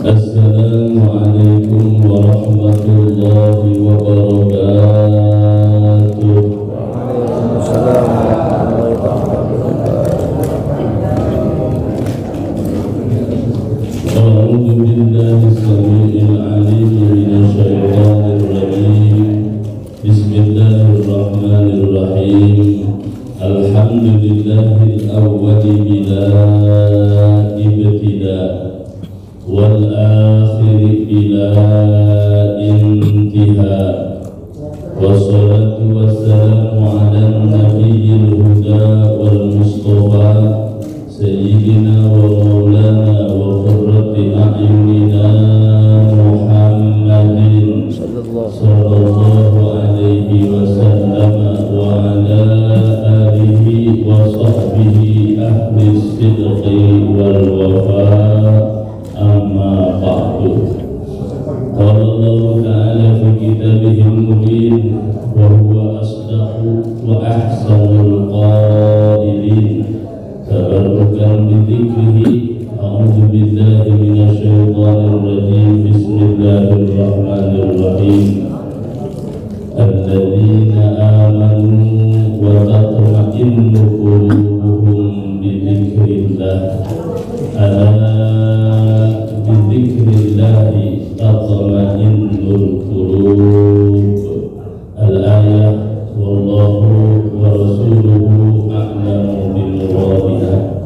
Assalamualaikum warahmatullahi wabarakatuh. A'udzu billahi samii'il 'aliim minasyaitonir rajiim. Bismillahirrahmanirrahim. Alhamdulillahil awwali bila ibtida' wal akhiri bila intiha, wassalatu wassalamu ala nabiyyil huda wal mustafa sayyidina wa maulana wa qurrati a'yunina Muhammadin sallallahu alaihi wasallam wa ala alihi wa sahbihi ahli sidqi wal wafa. Amma ba'du. Qala Allah Ta'ala fi kitabihil mubin wa huwa asdaqu wa ahsanul qailin. Tabarrukan bi dzikrihi. A'udzu billahi minasyaitonir rajim. Bismillahirrahmanirrahim. Alladzina amanu wa tatma'innu qulubuhum bi dzikrillah. Bidzikrillahi tatma'innul qulub. Al-ayah. Wallahu wa rasuluhu a'lamu bil muradiha.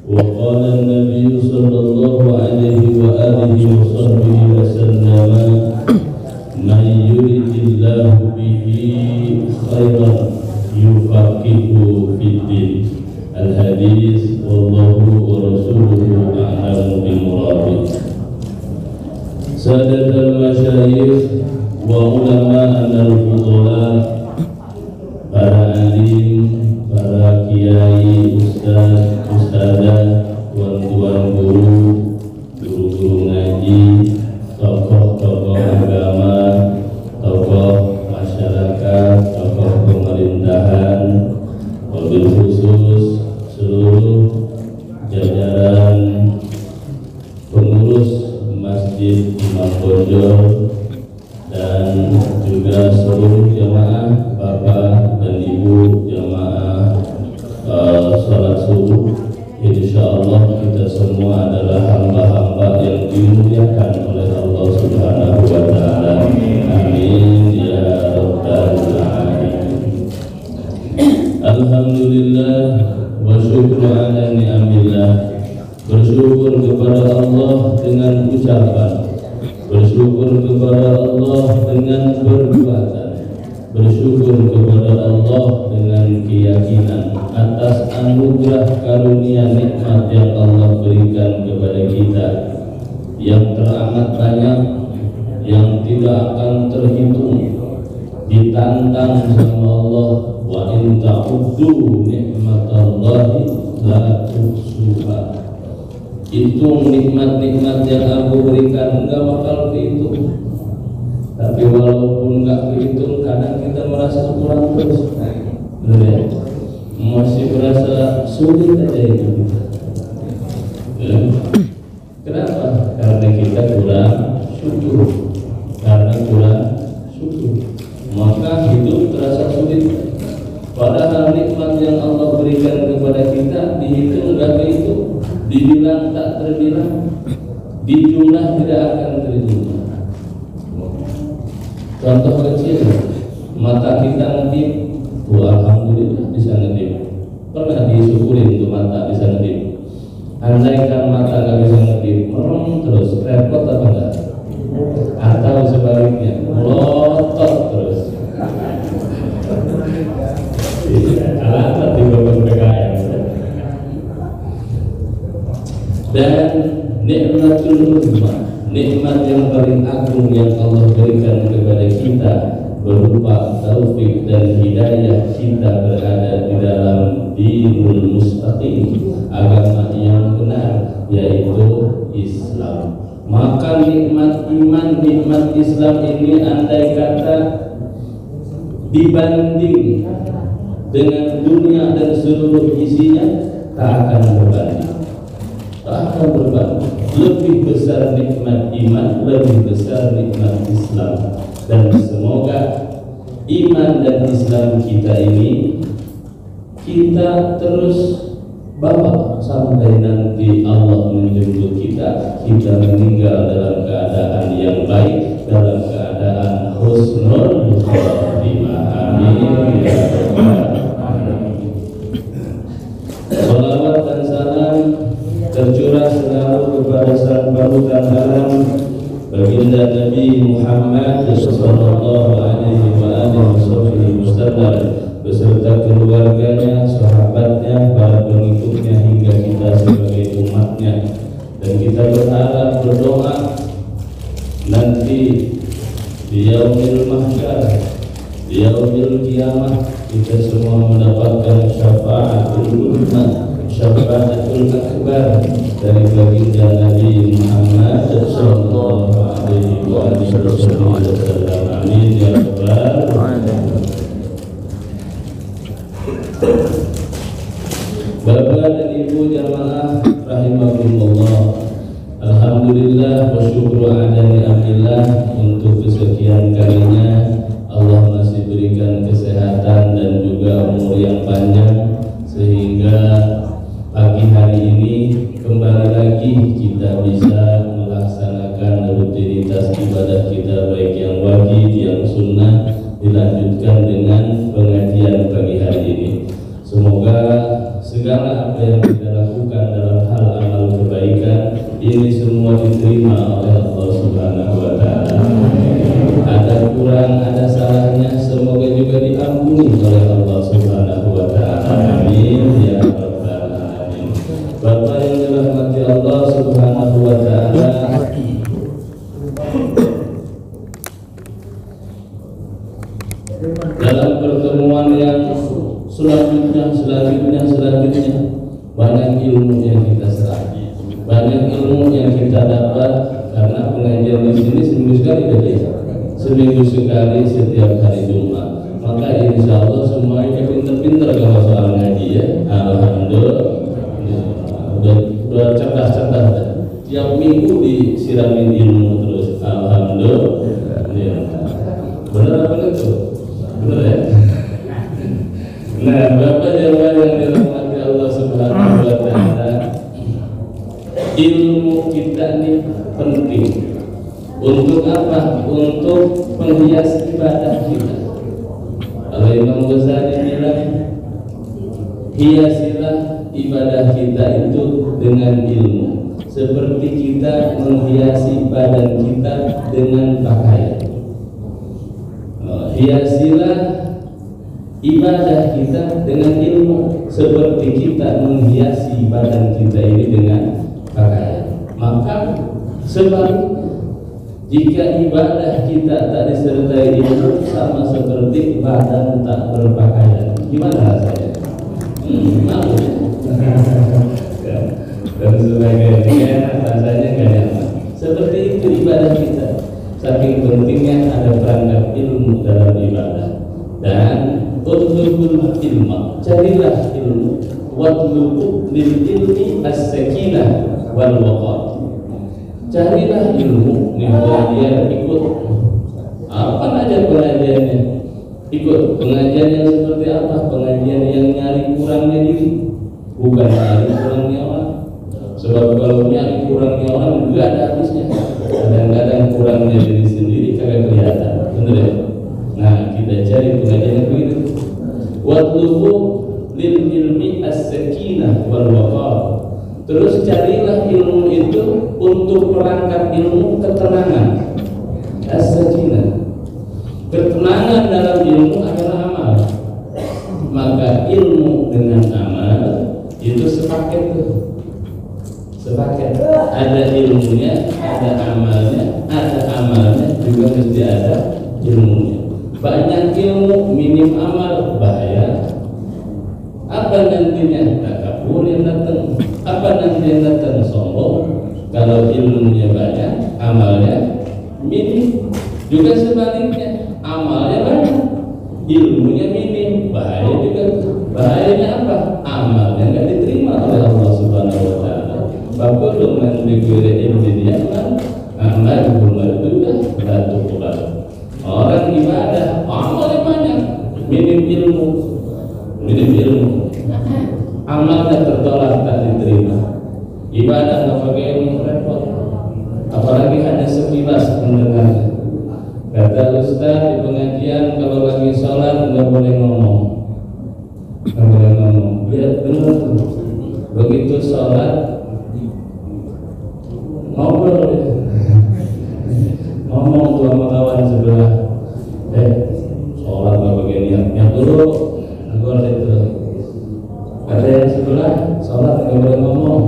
Wa qala an-nabiy sallallahu alaihi wa alihi wa sahbihi wa sallam, man yuridillahu bihi khairan yufaqihuhu fid-din. Al-hadis. Wallahu wa rasuluhu a'lamu bil muradiha. Sadatul masyayikh wa ulama al-fudala, para alim, para kiai, ustaz, ustazah, tuan-tuan guru, guru-guru ngaji, tokoh-tokoh agama, tokoh masyarakat, tokoh pemerintahan, wabil khusus seluruh jajaran pengurus Masjid Imam Bonjol dan juga seluruh jamaah bapak dan ibu jamaah salat subuh. Insyaallah kita semua adalah hamba-hamba yang dimuliakan oleh Allah Subhanahu wa taala. Amin ya rabbal alamin. Alhamdulillah wa syukru ala ni'amillah. Bersyukur kepada Allah dengan ucapan, bersyukur kepada Allah dengan perbuatan, bersyukur kepada Allah dengan keyakinan atas anugerah karunia nikmat yang Allah berikan kepada kita yang teramat banyak, yang tidak akan terhitung. Ditantang sama Allah, wa in ta'uddu nikmatallahi la tuhsuha. Hitung nikmat-nikmat yang aku berikan, enggak bakal kehitung. Tapi walaupun enggak kehitung, kadang kita merasa kurang terus. Benar ya? Masih merasa sulit aja itu. Kenapa? Karena kita kurang syukur. Karena kurang syukur, maka hidup terasa sulit. Padahal nikmat yang Allah berikan kepada kita dihitung enggak kehitung, dibilang tak terbilang, dijumlah tidak akan terjumlah. Contoh kecil, mata kita ngedip, alhamdulillah bisa ngedip. Pernah disyukurin tuh mata bisa ngedip. Andaikan mata nggak bisa ngedip, merem terus, repot apa enggak? Atau sebaliknya, melotot terus. Alamat di bawah PKM. Dan nikmatul uzma, nikmat yang paling agung yang Allah berikan kepada kita berupa taufik dan hidayah kita berada di dalam dinul mustaqim, agama yang benar, yaitu Islam. Maka nikmat iman, nikmat Islam ini andai kata dibanding dengan dunia dan seluruh isinya, tak akan berbanding. Tak akan berbanding. Lebih besar nikmat iman lebih besar nikmat Islam. Dan semoga iman dan Islam kita ini kita terus bawa sampai nanti Allah menjemput kita meninggal dalam keadaan yang baik, dalam keadaan husnul khotimah. Amin ya rabbal alamin. Salawat dan salam tercurah selalu kepada sang panutan alam baginda Nabi Muhammad sallallahu alaihi wasallam beserta keluarganya, sahabatnya, para pengikutnya hingga kita sebagai umatnya. Dan kita berharap, berdoa nanti di yaumil mahsyar, di yaumil kiamah, kita semua mendapatkan syafaatul ummah, syafaatul akbar dari baginda Nabi Muhammad sallallahu alaihi wasallam. Amin ya rabbal alamin. Bapak dan Ibu jamaah rahimakumullah, alhamdulillah wa syukru ala ni'amillah, untuk kesekian kalinya Allah masih berikan kesehatan dan juga umur yang panjang sehingga pagi hari ini kembali lagi kita bisa melaksanakan rutinitas ibadah kita, baik yang wajib, yang sunnah, dilanjutkan dengan pengajian pagi hari ini. Semoga segala apa yang kita lakukan dalam hal amal kebaikan ini semua diterima oleh Allah Subhanahu wa Ta'ala. Ada kurang, ada salahnya, semoga juga diampuni oleh Allah Subhanahu wa Ta'ala. Amin ya rabbal alamin. Bapak yang dirahmati Allah Subhanahu wa Ta'ala, dalam pertemuan yang selanjutnya banyak ilmu yang kita serap, banyak ilmu yang kita dapat, karena pengajian di sini seminggu sekali setiap hari Jumat. Maka insya Allah semuanya pinter-pinter kalau soal ngaji ya. Alhamdulillah, udah cerdas. Tiap minggu disiramin ilmu terus. Alhamdulillah. Benar apa itu? Benar ya? Nah, Bapak Jawa yang dirahmati Allah Subhanahu wa Ta'ala, ilmu kita ini penting. Untuk apa? Untuk menghias ibadah kita. Kalau Imam Ghazali bilang, hiasilah ibadah kita itu dengan ilmu, seperti kita menghiasi badan kita dengan pakaian. Hiasilah ibadah kita dengan ilmu, seperti kita menghiasi badan kita ini dengan pakaian. Maka sebaliknya, jika ibadah kita tak disertai ilmu, sama seperti badan tak berpakaian. Gimana rasanya? Malu. Dan sebagainya, rasanya gak nyaman. Seperti itu ibadah kita. Saking pentingnya ada perangkat ilmu dalam ibadah. Dan utlubul ilma, carilah ilmu. Watlubu lil ilmi as-sakinah wal waqar. Carilah ilmu, nih pengajian ikut. Apa aja pengajiannya? Ikut pengajian yang seperti apa? Pengajian yang nyari kurangnya diri, bukan nyari kurangnya orang. Sebab kalau nyari kurangnya orang juga ada habisnya. Kadang-kadang kurangnya diri sendiri kagak kelihatan, bener ya? Nah, kita cari pengajian yang begitu. Watlubu lil ilmi as-sakinah wal waqar. Terus carilah ilmu itu untuk perangkat ilmu ketenangan. As-sakinah. Ketenangan dalam ilmu adalah amal. Maka ilmu dengan amal itu sepaket tuh. Sepaket. Ada ilmunya, ada amalnya juga mesti ada ilmunya. Banyak ilmu, minim amal, bahaya. Apa nantinya? Takabur yang datang. Apa nanti yang datang? Sombong. Kalau ilmunya banyak, amalnya minim. Juga sebaliknya, amalnya banyak, ilmunya minim, bahaya juga. Bahayanya apa? Amalnya nggak diterima oleh Allah Subhanahu wa Ta'ala. Fakulu man bi ghairi ilmin ya'mal Kemudian kalau lagi sholat nggak boleh ngomong, nggak boleh ngomong. Lihat benar tuh, begitu sholat ngobrol ya. Ngomong tuh sama kawan sebelah, sholat nggak pakai niatnya dulu, negor itu. Ada yang sebelah sholat nggak boleh ngomong,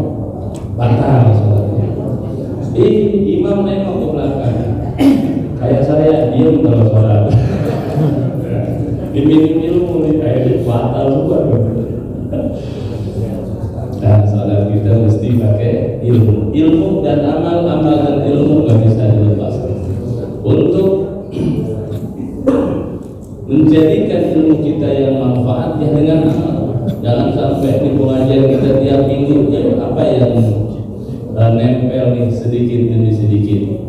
batal sholatnya. Imam nengok ke belakang, kayak saya diam kalau sholat. Diminum ilmu nih kayak batal juga. Nah, sholat kita mesti pakai ilmu, ilmu dan amal dan ilmu nggak bisa dilepaskan. Untuk menjadikan ilmu kita yang manfaat ya dengan amal. Jangan sampai di pengajian kita tiap minggu ya apa yang nempel nih sedikit demi sedikit,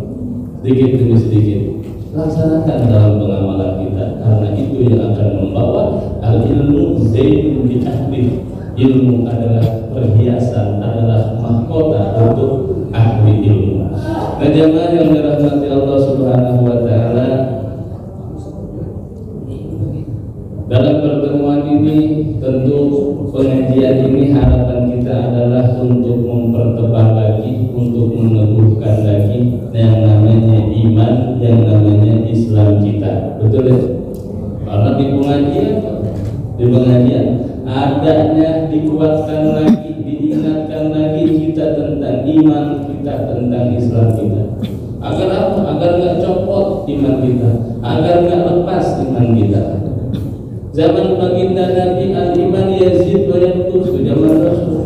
sedikit demi sedikit. Laksanakan dalam pengamalan kita, karena itu yang akan membawa al-ilmu zainun li ahli. Ilmu adalah perhiasan, adalah mahkota untuk ahli ilmu. Nah, jemaah yang dirahmati Allah Subhanahu wa taala, dalam pertemuan ini tentu pengajian ini harapan kita adalah untuk mempertebal lagi, untuk meneguhkan lagi yang namanya iman, yang namanya Islam kita. Betul ya? Karena di pengajian adanya dikuatkan lagi, diingatkan lagi kita tentang iman kita, tentang Islam kita. Agar apa? Agar nggak copot iman kita, agar nggak lepas iman kita. Zaman baginda Nabi al-iman yazid wa yanqus, zaman Rasul.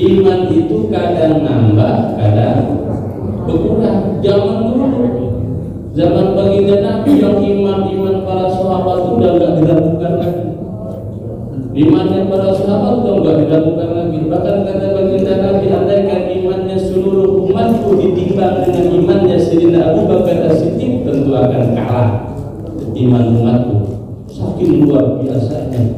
Iman itu kadang nambah, kadang berkurang. Zaman dulu, zaman baginda Nabi yang iman para sahabat itu udah nggak diragukan lagi. Imannya para sahabat udah nggak diragukan lagi. Bahkan kata baginda Nabi, andaikan imannya seluruh umatku ditimbang dengan imannya Sayyidina Abu Bakar As-Siddiq, tentu akan kalah iman umatku. Saking luar biasanya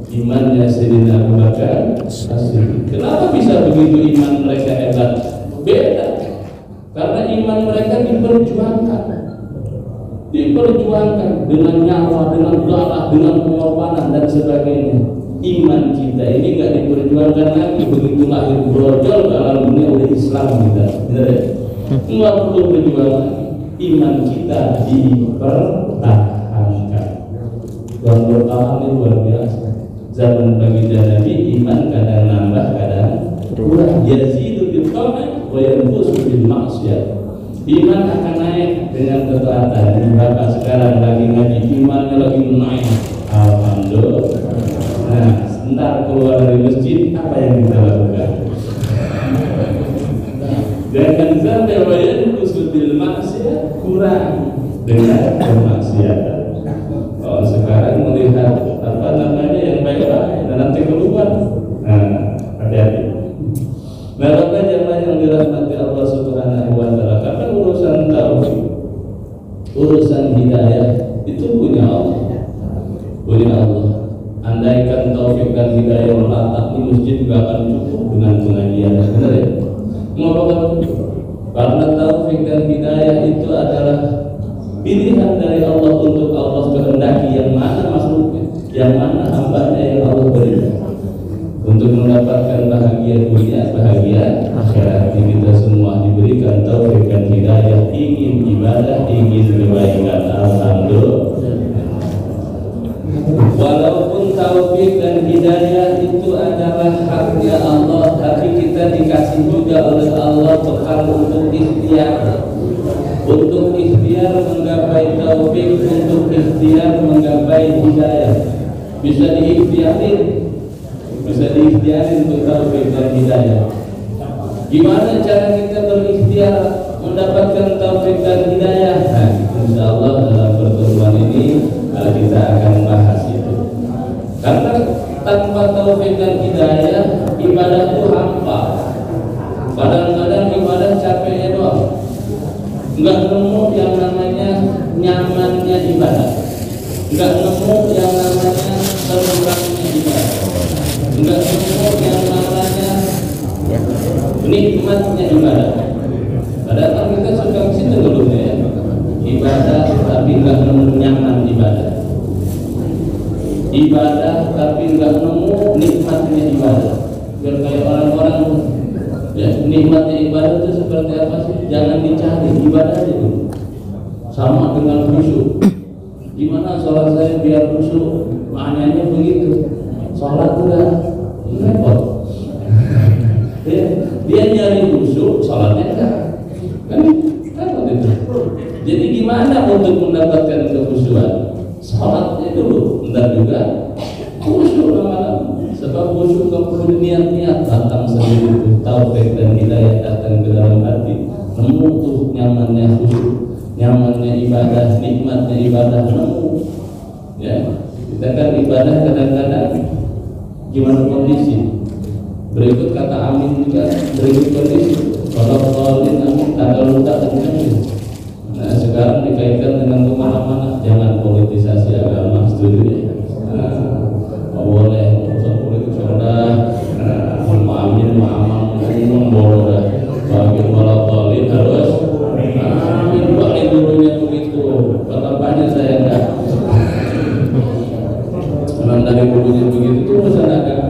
imannya Sayyidina Abu Bakar As-Siddiq. Kenapa bisa begitu iman mereka hebat? Beda, karena iman mereka diperjuangkan dengan nyawa, dengan darah, dengan pengorbanan dan sebagainya. Iman kita ini nggak diperjuangkan lagi, begitu lahir brojol dalam dunia udah Islam kita, nggak perlu berjuang lagi. Iman kita dipertahankan. Tuhan bertahan ini luar biasa. Zaman baginda Nabi iman kadang nambah, kadang kurang. Yazidu bil ta'ah wa yanqusu bil ma'siyah. Iman akan naik dengan ketaatan. Bapak sekarang lagi ngaji, imannya lagi naik. Alhamdulillah. Nah, sebentar keluar dari masjid, apa yang kita lakukan? Jangan sampai wa yanqusu bil ma'siyah, kurang dengan kemaksiatan. Kalau sekarang melihat apa namanya yang baik-baik dan nanti keluar, nah hati-hati. Nah, Bapak jemaah yang dirahmati Allah Subhanahu wa taala, karena urusan tauhid, urusan hidayah itu punya Allah. Andaikan taufik dan hidayah meletak di masjid gak akan cukup dengan pengajian, benar ya? Mengapa? Karena taufik dan hidayah itu adalah pilihan dari Allah untuk Allah kehendaki yang mana makhluknya, yang mana hambanya yang Allah berikan untuk mendapatkan bahagia dunia, bahagia akhirat. Kita semua diberikan taufik dan hidayah, ingin ibadah, ingin kebaikan. Alhamdulillah. Walaupun taufik dan hidayah itu adalah haknya Allah, tapi kita dikasih juga oleh Allah bekal untuk ikhtiar. Untuk ikhtiar menggapai taufik, untuk ikhtiar menggapai hidayah. Bisa diikhtiarin untuk taufik dan hidayah. Gimana cara kita berikhtiar mendapatkan taufik dan hidayah? Nah, insyaallah dalam pertemuan ini kita akan bahas itu. Karena tanpa taufik dan hidayah, ibadah itu hampa. Kadang-kadang ibadah capeknya doang, nggak nemu yang namanya nyamannya ibadah, nggak nemu yang namanya terurangnya ibadah, nggak nemu yang namanya nikmatnya ibadah. Padahal kita suka ke situ dulu ya, ibadah tapi nggak nemu nyaman ibadah. ibadah tapi nggak nemu nikmatnya ibadah. Biar kayak orang-orang ya, nikmatnya ibadah itu seperti apa sih? Jangan dicari, ibadah aja dulu. Sama dengan khusyuk. Gimana sholat saya biar khusyuk? Maknanya begitu. Sholat udah repot. Dia nyari khusyuk, sholatnya enggak. Kan repot itu. Jadi gimana untuk mendapatkan kekhusyuan? Sholatnya dulu, entar juga khusyuk lama-lama. Sebab khusyuk gak perlu niat-niat, datang sendiri itu taufik dan hidayah datang ke dalam hati. Nemu tuh nyamannya khusyuk, nyamannya ibadah, nikmatnya ibadah, nemu. Ya, kita kan ibadah kadang-kadang gimana kondisi. Berikut kata amin juga, berikut kondisi. Kalau tolin amin, ada luka dan amin. Nah sekarang dikaitkan dengan kemana-mana, jangan politisasi agama, setuju ya? Boleh urusan politik sudah, amin, boleh dah. Bagi kalau tolin harus amin, pakai dulunya begitu. Kata banyak saya enggak. Memang dari dulunya begitu itu urusan agama.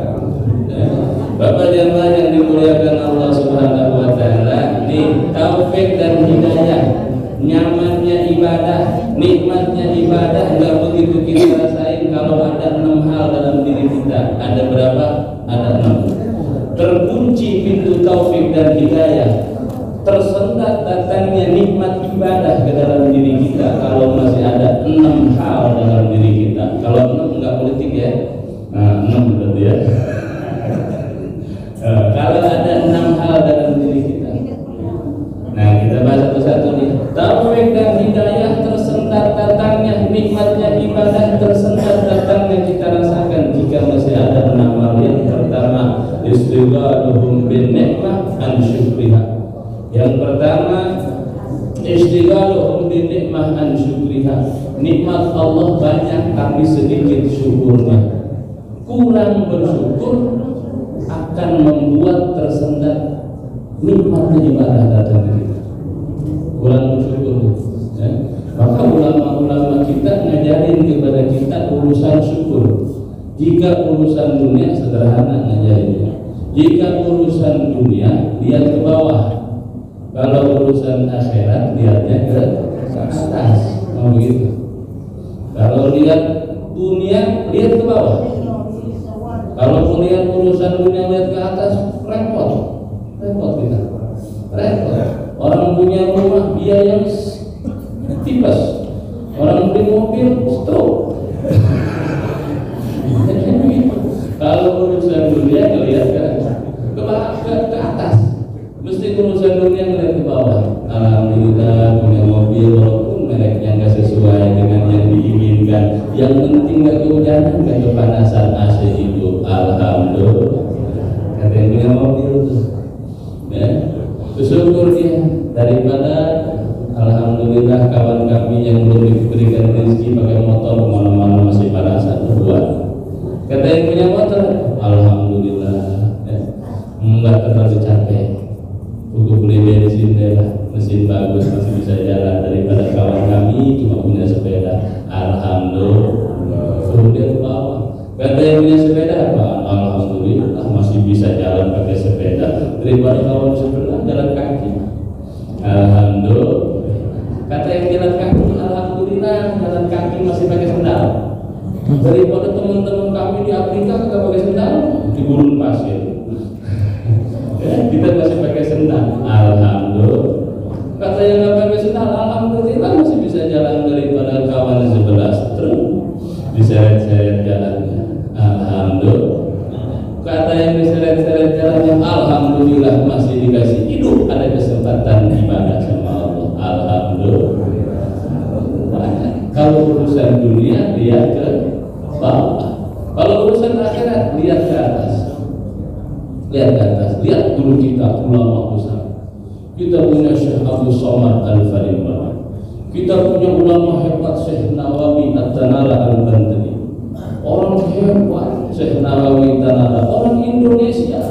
Bapak jemaah yang dimuliakan Allah Subhanahu wa taala, ini taufik dan hidayah, nyamannya ibadah, nikmatnya ibadah enggak begitu kita rasain kalau ada 6 hal dalam diri kita. Ada berapa? Ada 6. Terkunci pintu taufik dan hidayah, tersendat datangnya nikmat ibadah ke dalam diri kita kalau masih ada 6 hal dalam diri kita. Kalau 6 enggak politik ya. Nah, 6 berarti ya. Kalau ada 6 hal dalam diri kita. Nah, kita bahas satu-satu nih. Taufik dan hidayah tersendat datangnya nikmatnya ibadah, tersendat datangnya kita rasakan jika masih ada 6 hal. Yang pertama, istighaluhum bin ni'mah an syukriha. Yang pertama, istighaluhum bin ni'mah an syukriha. Nikmat Allah banyak tapi sedikit syukurnya. Kurang bersyukur akan membuat tersendat nikmatnya ibadah datang ke kita. Kurang bersyukur ya. Maka ulama-ulama kita ngajarin kepada kita urusan syukur. Jika urusan dunia sederhana ngajarinnya. Jika urusan dunia lihat ke bawah. Kalau urusan akhirat lihatnya ke atas. Begitu. Kalau lihat dunia lihat ke bawah. Kalau melihat urusan dunia lihat ke atas, repot kita, repot. Orang punya rumah biaya tipes, orang beli mobil stroke. Kalau urusan dunia lihat ke atas, mesti urusan dunia lihat ke bawah. Alhamdulillah punya mobil walaupun mereknya nggak sesuai dengan yang diinginkan. Yang penting nggak kehujanan, nggak kepanasan, AC hidup. Alhamdulillah. Kata yang punya mobil tuh, ya, bersyukur dia daripada alhamdulillah kawan kami yang belum diberikan rezeki pakai motor kemana-mana masih panasan buat. Kata yang punya motor, alhamdulillah, ya, nggak terlalu capek. Cukup beli bensin deh lah, mesin bagus masih bisa jalan daripada kawan kami cuma punya sepeda. Alhamdulillah, suruh dia ke bawah. Kata yang punya sepeda apa? Alhamdulillah masih bisa jalan pakai sepeda daripada kawan sebelah jalan kaki. Alhamdulillah. Kata yang jalan kaki, alhamdulillah jalan kaki masih pakai sendal. Daripada teman-teman kami di Afrika kagak pakai sendal di gurun pasir. Ya, kita masih pakai sendal. Alhamdulillah. Kata yang nggak pakai sendal, alhamdulillah masih bisa jalan daripada kawan sebelah terus diseret-seret jalannya. Alhamdulillah. Kata yang diseret-seret jalannya, alhamdulillah masih dikasih hidup, ada kesempatan ibadah sama Allah. Alhamdulillah. Kalau urusan dunia lihat ke bawah. Kalau urusan akhirat lihat ke atas. Lihat ke atas, lihat guru kita ulama besar. Kita punya Syekh Abdul Somad Al-Farimah. Kita punya ulama hebat Syekh Nawawi At-Tanara Al-Bantani. Orang hebat Syekh Nawawi Tanara, orang Indonesia.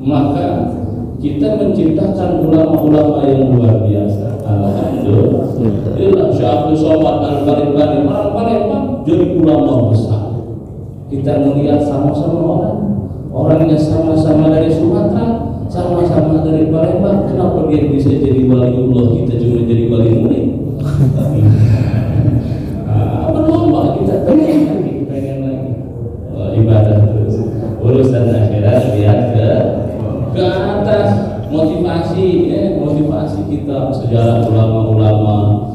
Maka kita menciptakan ulama-ulama yang luar biasa. Alhamdulillah. Alhamdulillah. Syaikhul Somad Al-Baribani, orang Palembang jadi ulama besar. Kita melihat sama-sama orangnya sama-sama dari Sumatera, sama-sama dari Palembang. Kenapa dia bisa jadi waliullah, kita cuma jadi wali murid? Berlomba kita pengen lagi. Ibadah terus. Urusan akhirat lihat ke atas. Motivasi kita sejarah ulama-ulama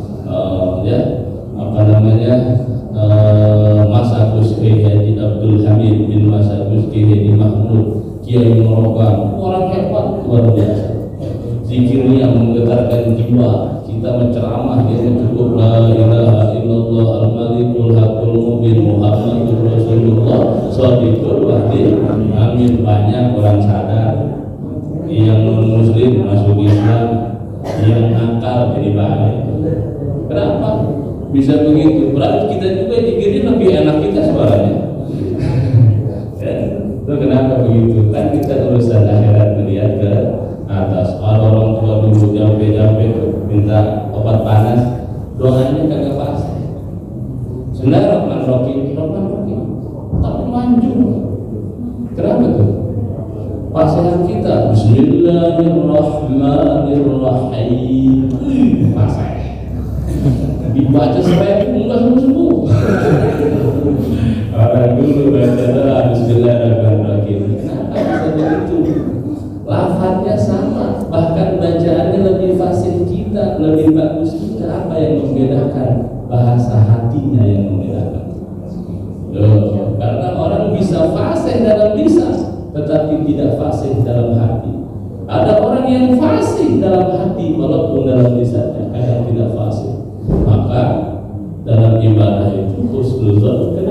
Masakus Haji Abdul Hamid bin Masakus Haji Mahmud Kiai Morogan, orang hebat luar biasa. Zikirnya menggetarkan jiwa. Kita menceramah dia cukup la ilaha illallah al-malikul haqqul mubin Muhammadur Rasulullah shadiqul wa'di. Amin. Banyak orang sadar, yang non muslim masuk Islam, yang nakal jadi baik. Kenapa bisa begitu? Berarti kita juga dikiri lebih enak kita suaranya. Itu kenapa begitu? Kan kita urusan akhirat melihat ke atas. Kalau orang tua dulu jampe-jampe minta obat panas, doanya kagak pasti. Sebenarnya Rahman Rokim, tapi manjur. Kenapa tuh? Pasangan kita Bismillahirrahmanirrahim. Pasang dibaca sampai enggak sembuh. Orang dulu baca Bismillahirrahmanirrahim. Kenapa bisa begitu? Lafadznya sama, bahkan bacaannya lebih fasih kita, lebih bagus kita. Apa yang membedakan? Bahasa hatinya yang membedakan. Karena orang bisa fasih dalam lisan, tetapi tidak fasih dalam hati. Ada orang yang fasih dalam hati walaupun dalam lisannya kadang tidak fasih. Maka dalam ibadah itu husnuzon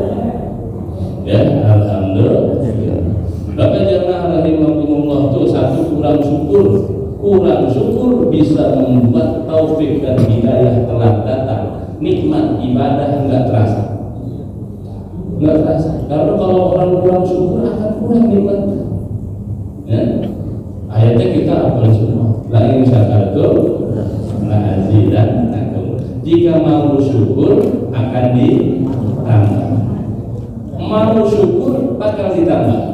ya, alhamdulillah. Maka jemaah rahimakumullah itu satu, kurang syukur bisa membuat taufik dan hidayah telah datang. Nikmat ibadah enggak terasa. Karena kalau orang kurang syukur akan kurang nikmat. Ya. Ayatnya kita hafal semua. La in syakartum la azidannakum. Jika mau syukur akan ditambah. Mau syukur bakal ditambah.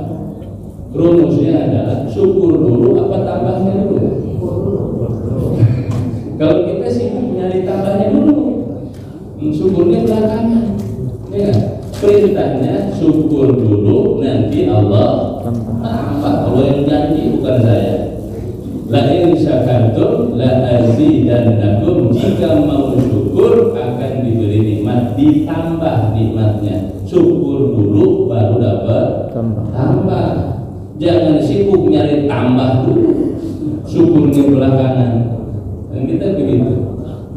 Rumusnya adalah syukur dulu apa tambahnya dulu. Kalau kita sibuk nyari tambahnya dulu, syukurnya belakangan. Ya. Perintahnya syukur dulu, nanti Allah tambah. Allah yang janji, bukan saya. La in syakartum la azidannakum. Jika mau syukur akan diberi nikmat, ditambah nikmatnya. Syukur dulu baru dapat tambah. Jangan sibuk nyari tambah dulu, syukurnya belakangan. Dan kita begitu.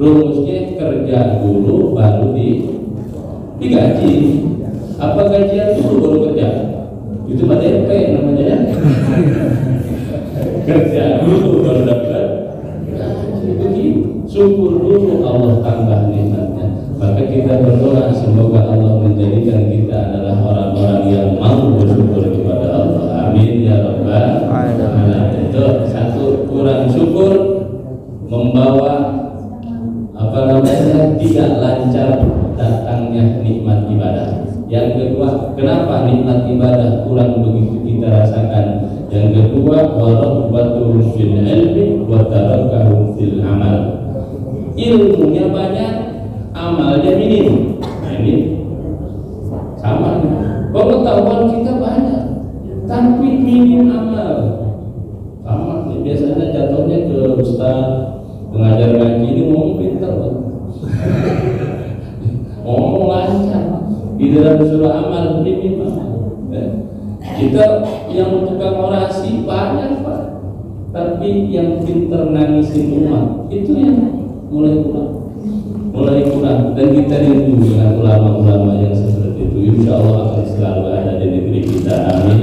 Rumusnya kerja dulu baru digaji. Apa gajian dulu baru kerja? Itu pada DP namanya ya. Kerja dulu baru dapat. Begitu. Syukur dulu Allah tambah nikmatnya. Maka kita berdoa semoga Allah menjadikan kita adalah orang-orang yang mau bersyukur kepada Allah. Amin ya rabbal alamin. Itu satu, kurang syukur membawa tidak lancar datangnya nikmat ibadah. Yang kedua, kenapa nikmat ibadah kurang begitu kita rasakan? Yang kedua, warahmatullahi fil ilmi wa tarakahum fil amal. Ilmunya banyak, amalnya minim. Nah ini sama nih. Pengetahuan kita banyak, tapi minim amal. Sama nih, biasanya jatuhnya ke ustaz pengajar ngaji ini ngomong pintar, ngomong lancar. Di dalam surah amal minim amal. Kita yang tukang orasi banyak Pak, tapi yang pintar nangisin umat itu yang mulai kurang. Dan kita rindu dengan ulama-ulama yang seperti itu. Insya Allah akan selalu ada di negeri kita. Amin.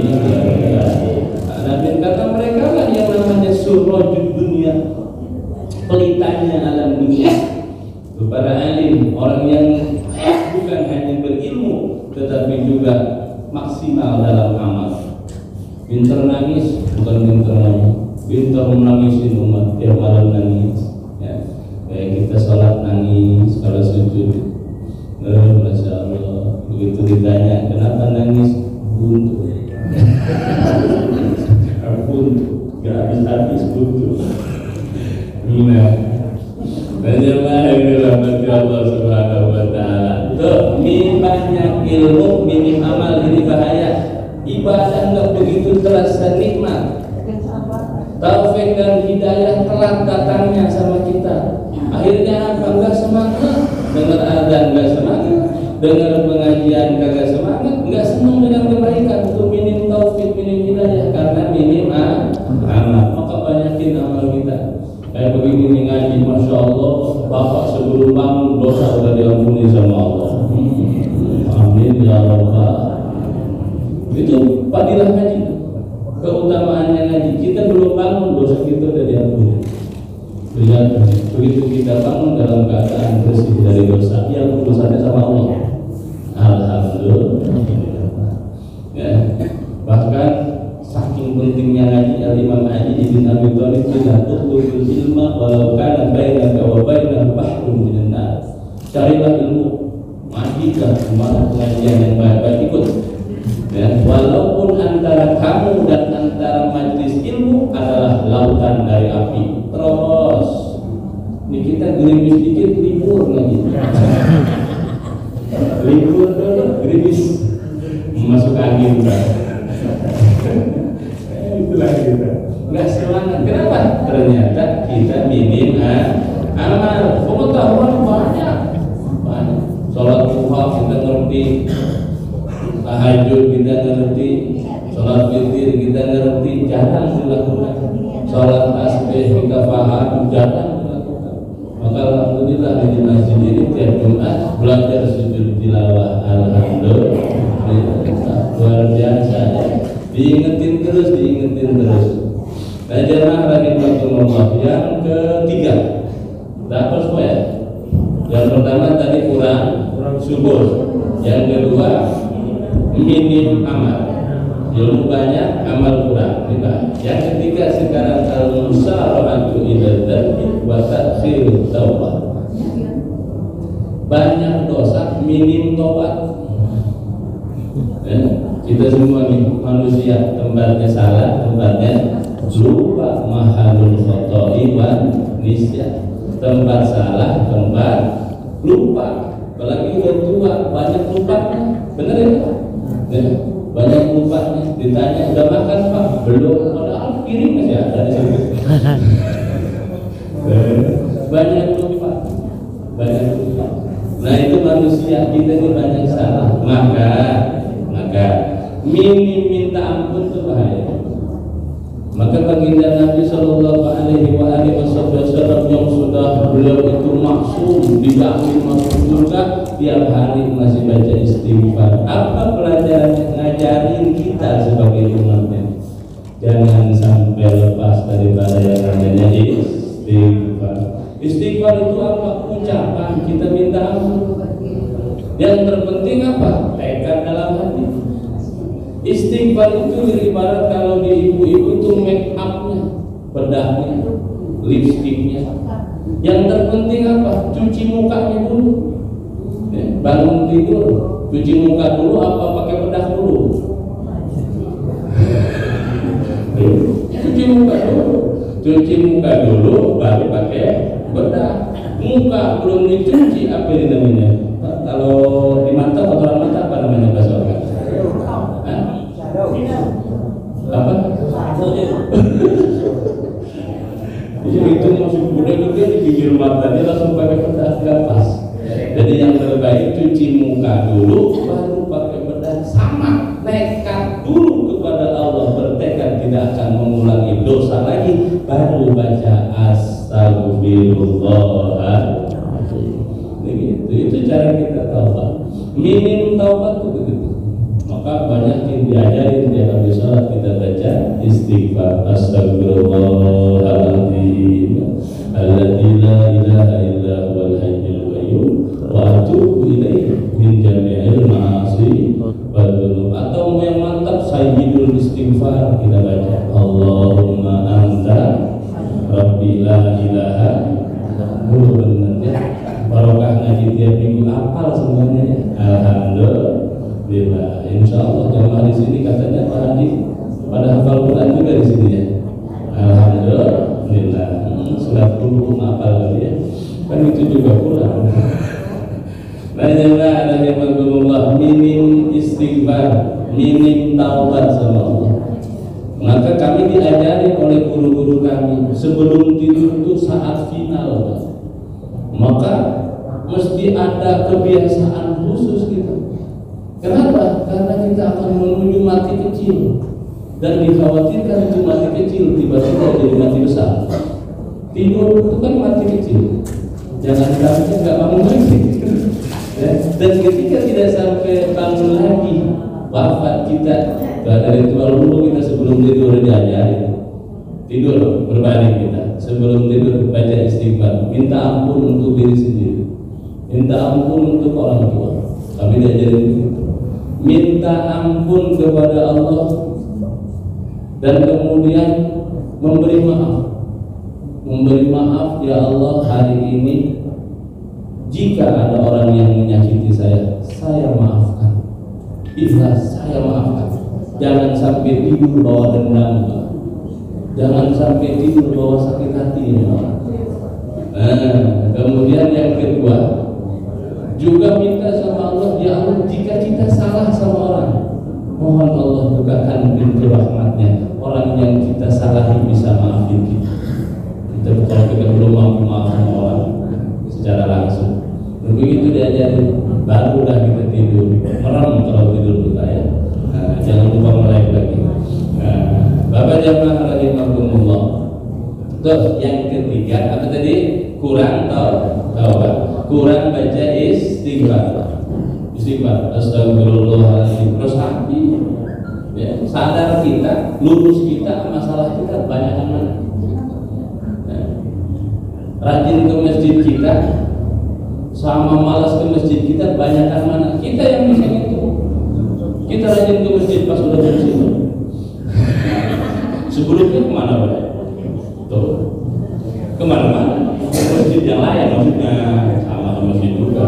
Amin. Kata mereka lah yang namanya surrojul dunia, pelitanya alam dunia. Para alim, orang yang bukan hanya berilmu tetapi juga maksimal dalam amal. Pintar nangis, bukan pintar menangisin umat, tiap malam nangis. Ya. Kayak kita sholat begitu ditanya kenapa nangis, buntu. Buntu, gak habis-habis buntu. Nah, bagaimana ini rahmat Allah Subhanahu wa Ta'ala. Tuh, banyak ilmu, minim amal, ini bahaya. Ibadah nggak begitu terasa nikmat. Taufik dan hidayah telat datangnya sama kita. Akhirnya apa? Nggak semangat. Dengar adzan nggak semangat. Dengar pengajian kagak semangat. Nggak senang dengan kebaikan. Itu minim taufik, minim hidayah karena minim amal. Maka banyakin amal kita. Kayak begini nih ngaji, masya Allah, bapak sebelum bangun dosa sudah diampuni sama Allah. Amin ya Allah. Itu fadilah ngaji, keutamaannya ngaji. Kita belum bangun dosa kita sudah diampuni. Lihat, begitu kita bangun dalam keadaan bersih dari dosa, ya urusannya sama Allah. Alhamdulillah. Ya. Bahkan saking pentingnya ngaji, Al-Imam Ali bin Abi Thalib tidak tutlubul ilma walau kana bainaka wa bainahu bahrun minan nar. Carilah ilmu, ngajilah kemana pengajian yang baik-baik ikut. Ya, walaupun antara kamu dan antara majlis ilmu adalah lautan dari api. Terus ini kita gerimis dikit libur lagi. Libur dulu gerimis masuk angin kan. Itulah kita nggak semangat. Kenapa? Ternyata kita minim amal. Pengetahuan banyak. Sholat duha kita ngerti, tahajud kita ngerti, sholat witir kita ngerti, jarang dilakukan. Sholat tasbih kita paham, jarang dilakukan. Maka alhamdulillah di masjid ini tiap Jumat belajar sujud tilawah. Alhamdulillah, luar biasa. Diingetin terus. Nah, jemaah rahimahullah, yang ketiga, dapat semua ya. Yang pertama tadi kurang subur. Yang kedua minim amal, ilmu banyak, amal kurang. Yang ketiga sekarang al-musara'atu ila dzambi wa ta'khirut taubah. Banyak dosa, minim tobat. Kita semua nih manusia, tempatnya salah, tempatnya lupa. Mahalul khoto'i wan nisya. Tempat salah, tempat lupa. Apalagi udah tua, banyak lupanya. Bener ya? Banyak lupanya. Ditanya udah makan Pak? Belum. Padahal piring masih ada di situ. Banyak lupa. Nah itu manusia kita ini banyak salah. Maka minim minta ampun itu bahaya. Maka baginda Nabi Shallallahu Alaihi Wasallam yang sudah beliau itu maksum dijamin masuk surga, tiap hari masih baca istighfar. Apa pelajarannya? Ngajarin kita sebagai umatnya jangan sampai lepas daripada yang namanya istighfar. Istighfar itu apa? Ucapan kita minta ampun. Yang terpenting apa? Tekad dalam hati. Istighfar itu ibarat kalau di ibu-ibu itu make upnya, bedahnya, lipstiknya. Yang terpenting apa? Cuci mukanya dulu. Bangun tidur, cuci muka dulu apa pakai bedah dulu? Cuci muka dulu, baru pakai bedah. Muka belum dicuci, apa ini namanya? Kalau di mata, kotoran mata apa namanya bahasa orang? Apa? Itu masih muda juga di bibir matanya langsung pakai bedah, nggak pas. Jadi yang terbaik cuci muka dulu, baru pakai bedah. Sama nekat dulu kepada Allah, bertekad tidak akan mengulangi dosa lagi, baru baca astagfirullah. Itu cara kita taubat. Minim taubat itu begitu. Maka banyak yang diajarin tiap habis sholat kita baca istighfar. Astagfirullahaladzim alladzi la ilaha illa huwal hayyul qayyum wa atubu ilaihi min jami'il ma'asi wal dzunub. Atau yang mantap sayyidul istighfar kita baca Allahumma anta rabbi la ilaha illa anta. Barokah ngaji tiap minggu hafal semuanya ya. Alhamdulillah. di sini katanya Pak Hadi pada hafal Quran juga di sini ya. Alhamdulillah. Surat dulu hafal kali ya. Kan itu juga Quran. Nah, jemaah rahimakumullah, minim istighfar, minim taubat sama Allah. Maka kami diajari oleh guru-guru kami sebelum tidur itu saat final, maka mesti ada kebiasaan khusus kita. Kenapa? Karena kita akan menuju mati kecil dan dikhawatirkan itu mati kecil tiba-tiba jadi mati besar. Tidur itu kan mati kecil, jangan sampai nggak bangun lagi. Dan ketika tidak sampai bangun lagi, wafat kita. Dari ritual dulu kita sebelum tidur diajari tidur berbaring, kita sebelum tidur baca istighfar, minta ampun untuk diri sendiri, minta ampun untuk orang tua. Kami diajarin begitu, minta ampun kepada Allah dan kemudian memberi maaf, ya Allah, hari ini jika ada orang yang menyakiti saya maafkan, ikhlas, saya maafkan. Jangan sampai tidur bawa dendam, jangan sampai tidur bawa sakit hati ya. Kemudian yang kedua juga minta sama Allah, ya Allah, jika kita salah sama orang, mohon Allah bukakan pintu rahmatnya, orang yang kita salahi bisa maafin kita. Kalau kita belum mampu maafkan orang secara langsung, begitu diajari, barulah kita tidur. Merem kalau tidur kita ya. Jangan lupa melek lagi. Bapak jamaah rahimakumullah. Terus yang ketiga apa tadi? Kurang taubat, kurang baca istighfar. Astagfirullahaladzim. Terus hati ya, sadar kita, lurus kita, masalah kita banyak mana. Rajin ke masjid kita sama malas ke masjid kita banyak mana. Kita yang bisa itu. Kita rajin ke masjid pas udah bersih. Sebelumnya kemana Pak? Tuh, kemana-mana. Masjid yang lain maksudnya, sama ke masjid juga.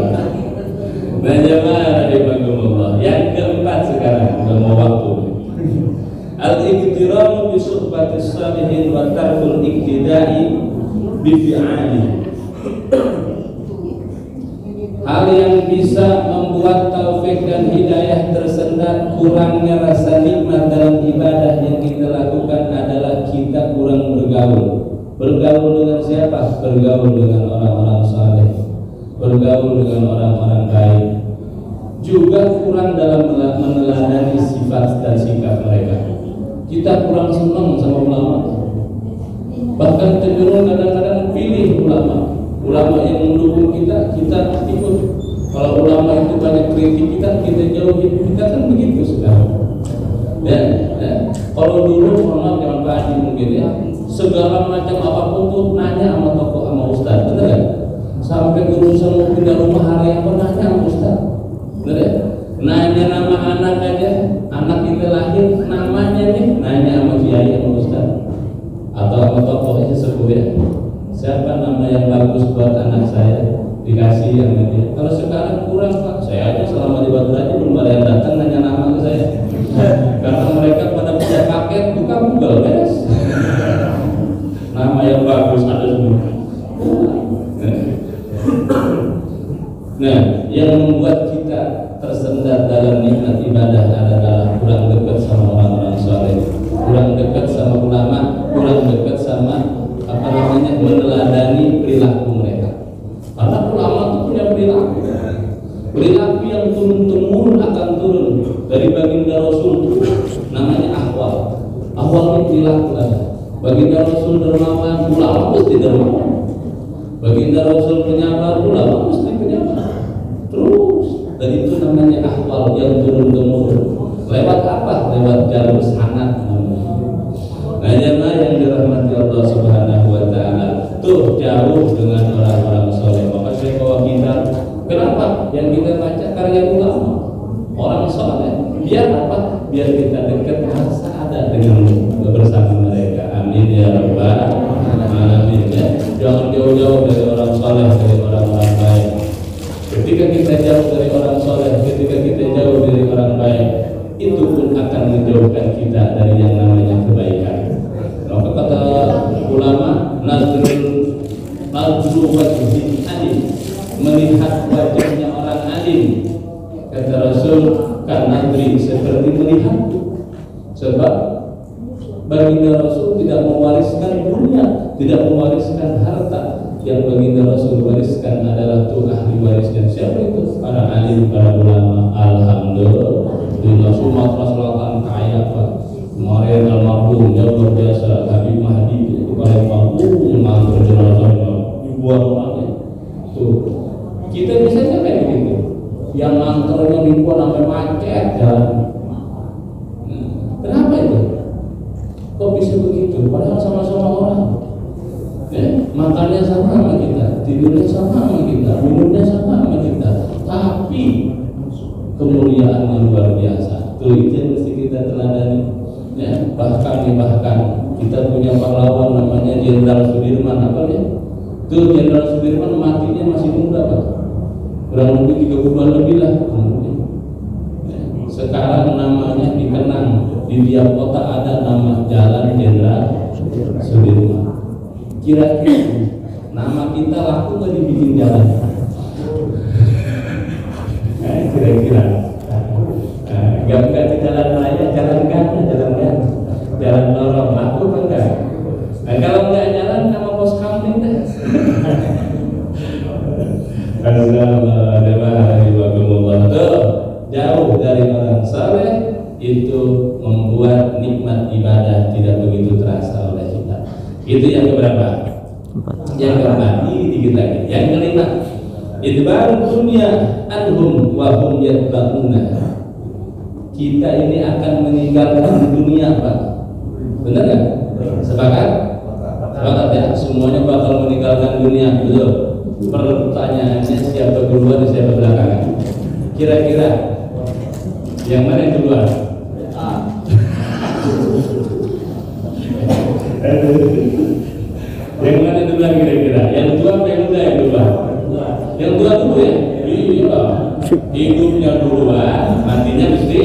Nah jemaah rahimakumullah, yang keempat sekarang udah mau waktu. Al-iqtiramu bi suhbatis salihin wa tarkul iqtidai bi fi'ali. Hal yang bisa membuat taufik dan hidayah tersendat, kurangnya rasa nikmat dalam ibadah yang kita lakukan adalah kita kurang bergaul. Bergaul dengan siapa? Bergaul dengan orang-orang saleh, bergaul dengan orang-orang baik. Juga kurang dalam meneladani sifat dan sikap mereka. Kita kurang senang sama ulama, bahkan cenderung kadang-kadang pilih ulama yang mendukung kita ikut. Kalau ulama itu banyak kritik kita jauhin. Kita kan begitu sekarang. Kalau dulu mohon maaf Pak Haji mungkin ya, segala macam apapun tuh nanya sama tokoh, sama ustaz, benar kan? Sampai urusan mau pindah rumah hari apa nanya sama ustaz, benar ya? Nanya nama anak aja, anak kita lahir namanya nih, nanya sama kiai sama ustaz atau sama tokoh aja sepuh ya. Siapa nama yang bagus buat anak saya, dikasih yang dia. Kalau sekarang kurang Pak, saya aja selama di Batu Raja belum ada yang datang nanya nama ke saya. Karena mereka pada punya paket, buka Google beres. Nama yang bagus ada semua. Nah, yang membuat kita tersendat dalam nikmat ibadah adalah kurang dekat sama orang-orang saleh, kurang dekat sama ulama, kurang dekat sama meneladani perilaku mereka. Karena ulama itu punya perilaku yang turun-temurun akan turun dari baginda Rasul, namanya ahwal. Ahwal ini perilaku ada. Baginda Rasul dermawan, ulama mesti dermawan. Baginda Rasul penyabar, ulama mesti penyabar. Terus, dan itu namanya ahwal yang turun-temurun. Lewat apa? Lewat jalur sanad namanya. Nah, jemaah yang dirahmati Allah Subhanahu wa taala, tuh jauh dengan orang-orang soleh. Maka saya bawa kita, kenapa? Yang kita baca karya ulama, orang soleh. Biar apa? Biar kita dekat, merasa ada dengan bersama mereka. Amin ya rabbal alamin. Jangan jauh-jauh dari orang soleh, dari orang-orang baik. Ketika kita jauh dari orang soleh, ketika kita jauh dari orang baik, itu pun akan menjauhkan kita dari yang namanya kebaikan. Maka kata ulama, nazrul wajhi alim, melihat wajahnya orang alim, kata Rasul, kan nadri seperti melihat. Sebab baginda Rasul tidak mewariskan dunia, tidak mewariskan harta. Yang baginda Rasul wariskan adalah tuh ahli warisnya. Siapa itu? Para alim, para ulama. Alhamdulillah, Sumatera Selatan kaya Pak. Kemarin almarhum yang luar biasa Habib Mahdi itu paling mampu mengatur jenazahnya, dibuang orangnya. Tuh, kita bisa kayak begitu. Yang nganternya dibuang sampai macet jalan. Kenapa itu? Kok bisa begitu? Padahal sama-sama orang. Makannya sama sama kita, tidurnya sama sama kita, minumnya sama sama kita, tapi kemuliaannya luar biasa. Tuh itu yang mesti kita teladani. Ya, bahkan kita punya pahlawan namanya Jenderal Sudirman, apa ya? Tuh Jenderal Sudirman matinya masih muda Pak, kurang lebih 30-an lebih lah. Sekarang namanya dikenang di tiap kota, ada nama Jalan Jenderal Sudirman. Kira-kira nama kita laku nggak dibikin jalan? Kira-kira nggak di jalan raya, jalan lorong laku kan enggak? Nah, kalau nggak jalan nama pos kamling deh. Jauh dari orang saleh itu membuat nikmat ibadah tidak begitu terasa oleh kita. Itu yang keberapa? Yang keempat, ini dikit lagi. Yang kelima, idbarud dunya anhum wa hum yatba'una. Kita ini akan meninggalkan dunia Pak. Benar nggak? Sepakat? Sepakat ya? Semuanya bakal meninggalkan dunia. Betul? Pertanyaannya siapa duluan, siapa belakangan? Kira-kira yang mana yang duluan? Yang mana duluan kira-kira? Yang tua apa yang muda yang duluan? Yang tua dulu ya? Iya. Hidupnya duluan, matinya mesti.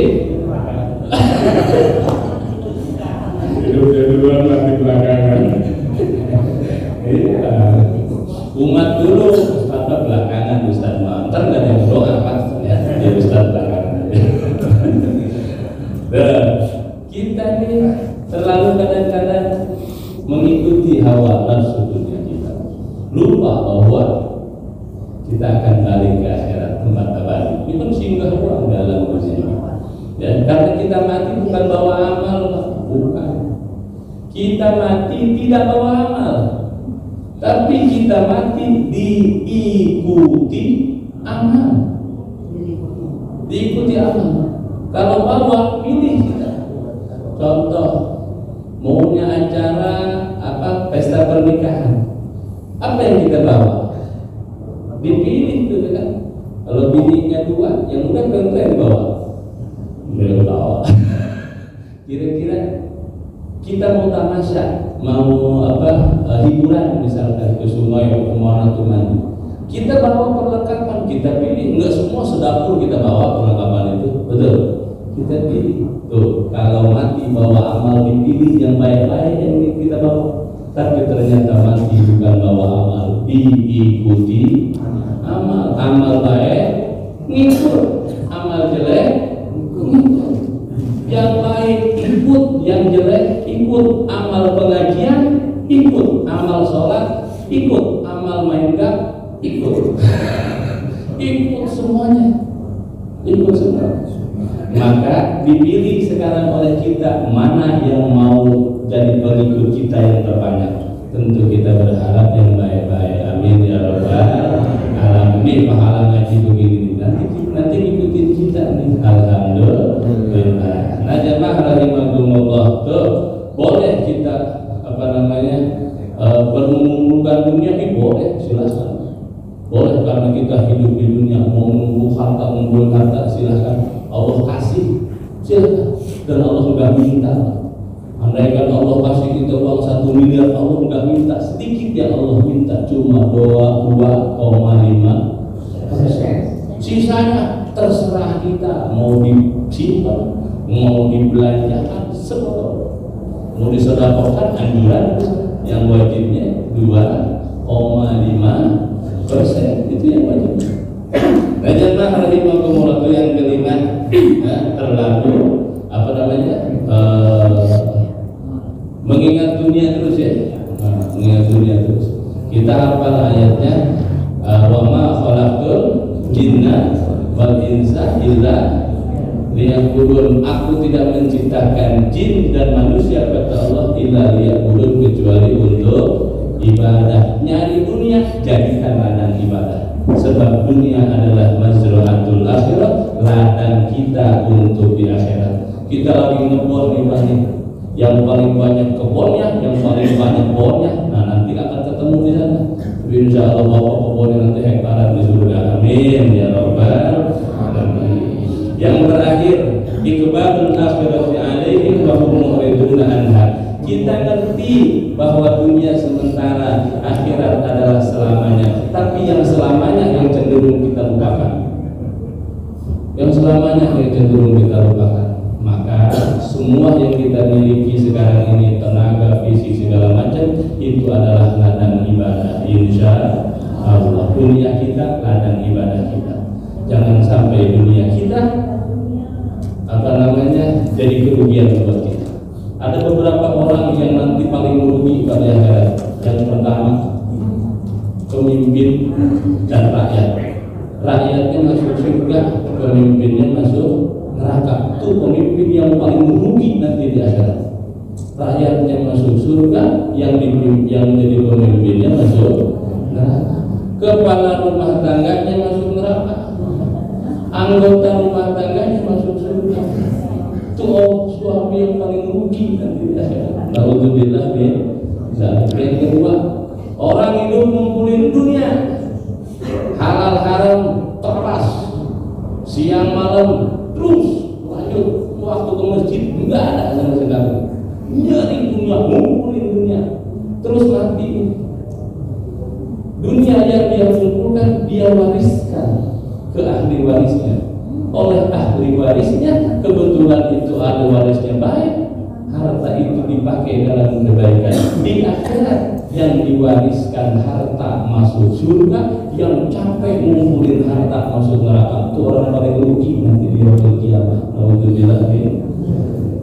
Hidupnya duluan, mati belakangan. Iya. Umat dulu, Ustaz belakangan, Ustaz mantar nggak ada yang doa Pak? Ya, Ustaz belakangan. Dan kita ini terlalu kadang-kadang mengikuti hawa nafsu dunia kita, lupa bahwa kita akan balik ke akhirat, tempat abadi. Itu singgah ruang dalam dunia ini. Dan karena kita mati bukan bawa amal, bukan. Kita mati tidak bawa amal, tapi kita mati diikuti amal. Diikuti amal. Kalau bawa, pilih kita. Contoh, maunya acara apa, pesta pernikahan, apa yang kita bawa? Dipilih tuh kan. Kalau bininya dua, yang muda tentu yang bawa. Beliau bawa. Kira-kira kita mau tamasya, mau apa, hiburan misalkan ke sungai, ke mana tuh mandi. Kita bawa perlengkapan, kita pilih. Enggak semua sedapur kita bawa perlengkapan itu, betul? Kita pilih. Tuh, kalau mati bawa amal, dipilih yang baik-baik yang kita bawa. Tapi ternyata mati bukan bawa amal, diikuti amal. Amal baik ngikut, amal jelek ngikut. Yang baik ikut, yang jelek ikut. Amal pengajian ikut, amal sholat ikut, amal main gak ikut. Ikut semuanya, ikut semua. Maka dipilih sekarang oleh kita mana yang mau jadi pengikut kita yang terbanyak. Tentu kita berharap yang baik-baik. Amin ya rabbal alamin. Pahala ngaji begini nanti ikutin kita nih. Alhamdulillah. Nah jemaah rahimakumullah, tuh boleh kita mengumpulkan dunia ini, boleh, silakan. Boleh, karena kita hidup di dunia, mau mengumpul harta silahkan. Allah kasih, silakan. Dan Allah nggak minta. Andaikan Allah kasih kita uang 1 miliar, Allah nggak minta sedikit, yang Allah minta cuma 2,5%. Sisanya terserah kita, mau disimpan, mau dibelanjakan semua, mau disedekahkan anjuran yang wajibnya 2,5%, itu yang wajibnya. Nah, jemaah rahimakumullah, yang kelima, terlalu apa namanya, mengingat dunia terus ya, mengingat dunia terus. Kita hafal ayatnya, wa ma khalaqtul jinna wal insa illa liya'budun. Aku tidak menciptakan jin dan manusia, kata Allah, illa liya'budun, kecuali untuk ibadah. Nyari dunia, jadikan ladang ibadah. Sebab dunia adalah mazra'atul akhirat, ladang kita untuk di akhirat. Kita lagi ngebor nih, yang paling banyak kebunnya, yang paling banyak pohonnya. Nah, nanti akan ketemu di sana. Insya Allah bapak kebunnya nanti hektaran di surga. Amin ya rabbal alamin. Yang terakhir, iqbalul akhirati alaihim wa hum mu'riduna anha. Kita ngerti bahwa dunia sementara, akhirat adalah selamanya. Tapi yang selamanya yang cenderung kita lupakan. Yang selamanya yang cenderung kita lupakan. Maka semua yang kita miliki sekarang ini, tenaga, fisik, segala macam, itu adalah ladang ibadah. Insya Allah dunia kita ladang ibadah kita. Jangan sampai dunia kita apa namanya jadi kerugian buat kita. Ada beberapa orang yang nanti paling merugi pada akhirat. Yang pertama, pemimpin dan rakyat. Rakyatnya masuk surga, pemimpinnya masuk neraka. Itu pemimpin yang paling merugi nanti di akhirat. Rakyatnya masuk surga, yang jadi pemimpinnya masuk neraka. Kepala rumah tangganya masuk neraka, anggota rumah tangganya masuk surga. Itu suami yang paling rugi nanti di akhirat. Alhamdulillah ya. Yang kedua, orang hidup ngumpulin dunia, halal haram terpas, siang malam terus lanjut, waktu ke masjid enggak ada sama sekali. Nyari dunia, ngumpulin dunia, terus mati. Dunia yang dia kumpulkan, dia wariskan ke ahli warisnya. Oleh ahli warisnya, kebetulan itu ahli warisnya baik, harta itu dipakai dalam kebaikan. Di akhirat, yang diwariskan harta masuk surga, yang capek ngumpulin harta masuk neraka. Itu orang paling rugi nanti di hari kiamat. Alhamdulillah.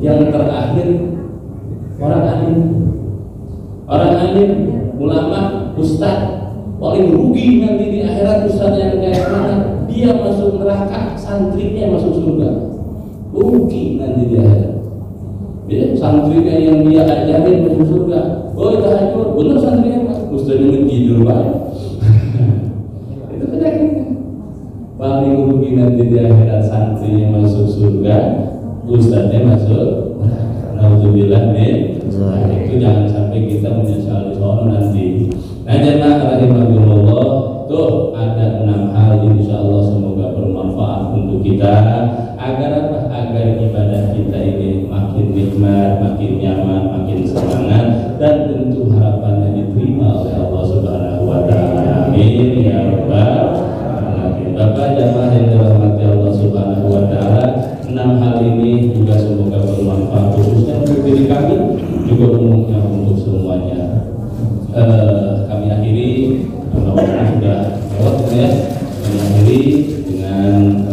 Yang terakhir, orang alim, ulama, ustaz, paling rugi nanti di akhirat. Ustaz yang kayak mana? Dia masuk neraka, santrinya masuk surga. Rugi nanti di akhirat. Ya, santrinya yang dia ajarin masuk surga. Oh, itu hancur, benar santrinya Pak. Ustaznya tidur Pak. Itu penyakitnya. Paling rugi nanti di akhirat, santrinya masuk surga, ustaznya masuk neraka. Alhamdulillah nih. Itu jangan sampai kita menyesal di sana nanti. Nah, jemaah rahimahumullah, tuh ada 6 hal, insyaallah semoga bermanfaat untuk kita, agar apa? Agar ibadah kita ini makin nikmat, makin nyaman, makin semangat, dan tentu harapannya diterima oleh Allah Subhanahu wa taala. Amin ya rabbal alamin. Bapak jemaah yang dirahmati Allah Subhanahu wa taala, 6 hal ini juga semoga bermanfaat khususnya untuk diri kami, juga umumnya untuk semuanya. Kami akhiri, mudah-mudahan sudah lewat ya. Kami akhiri dengan